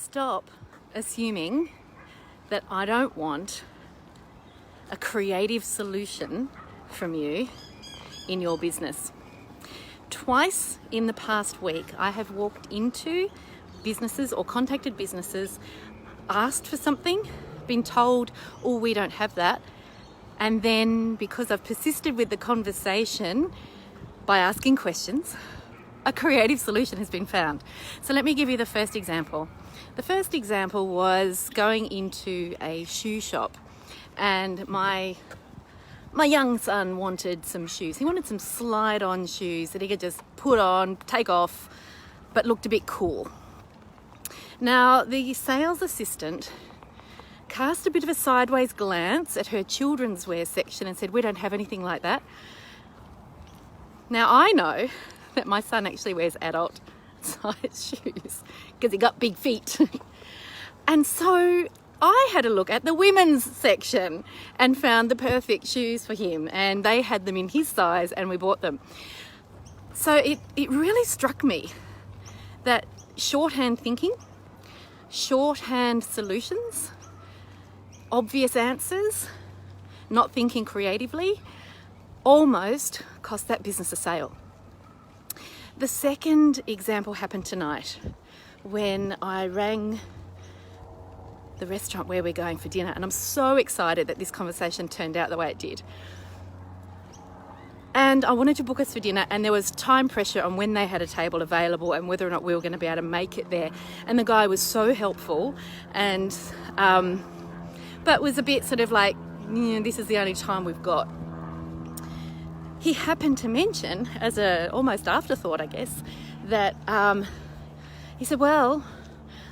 Stop assuming that I don't want a creative solution from you in your business. Twice in the past week, I have walked into businesses or contacted businesses, asked for something, been told, oh, we don't have that. And then because I've persisted with the conversation by asking questions, a creative solution has been found. So let me give you the first example. The first example was going into a shoe shop, and my young son wanted some shoes. He wanted some slide-on shoes that he could just put on, take off, but looked a bit cool. Now, the sales assistant cast a bit of a sideways glance at her children's wear section and said, we don't have anything like that. Now, I know that my son actually wears adult size shoes because he got big feet. And so I had a look at the women's section and found the perfect shoes for him, and they had them in his size and we bought them. So it really struck me that shorthand thinking, shorthand solutions, obvious answers, not thinking creatively, almost cost that business a sale. The second example happened tonight when I rang the restaurant where we're going for dinner, and I'm so excited that this conversation turned out the way it did. And I wanted to book us for dinner, and there was time pressure on when they had a table available and whether or not we were going to be able to make it there. And the guy was so helpful, and but was a bit sort of like, this is the only time we've got. He happened to mention, as a almost afterthought, I guess, that he said, well,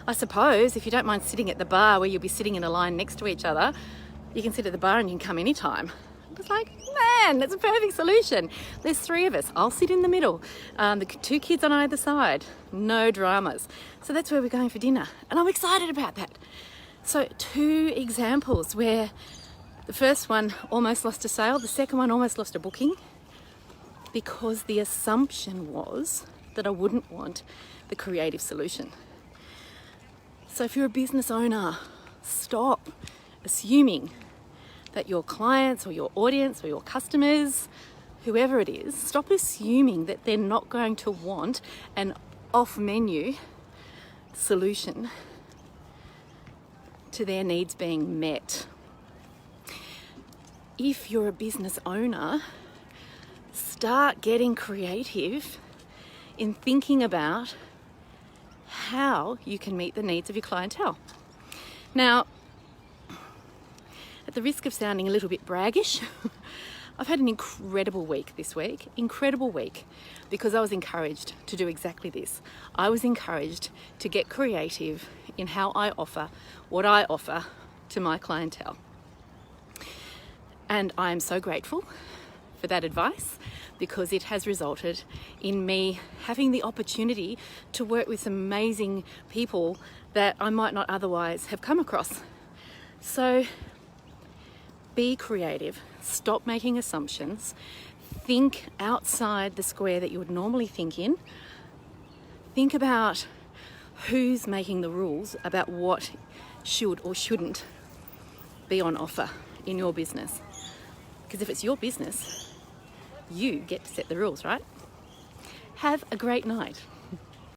I suppose if you don't mind sitting at the bar where you'll be sitting in a line next to each other, you can sit at the bar and you can come anytime. I was like, man, that's a perfect solution. There's 3 of us. I'll sit in the middle. The 2 kids on either side. No dramas. So that's where we're going for dinner. And I'm excited about that. So 2 examples where the first one almost lost a sale. The second one almost lost a booking, because the assumption was that I wouldn't want the creative solution. So if you're a business owner, stop assuming that your clients or your audience or your customers, whoever it is, stop assuming that they're not going to want an off-menu solution to their needs being met. If you're a business owner, start getting creative in thinking about how you can meet the needs of your clientele. Now, at the risk of sounding a little bit braggish, I've had an incredible week this week. Incredible week, because I was encouraged to do exactly this. I was encouraged to get creative in how I offer what I offer to my clientele. And I am so grateful for that advice, because it has resulted in me having the opportunity to work with some amazing people that I might not otherwise have come across. So be creative, stop making assumptions, think outside the square that you would normally think in. Think about who's making the rules about what should or shouldn't be on offer in your business. Because if it's your business, you get to set the rules, right? Have a great night.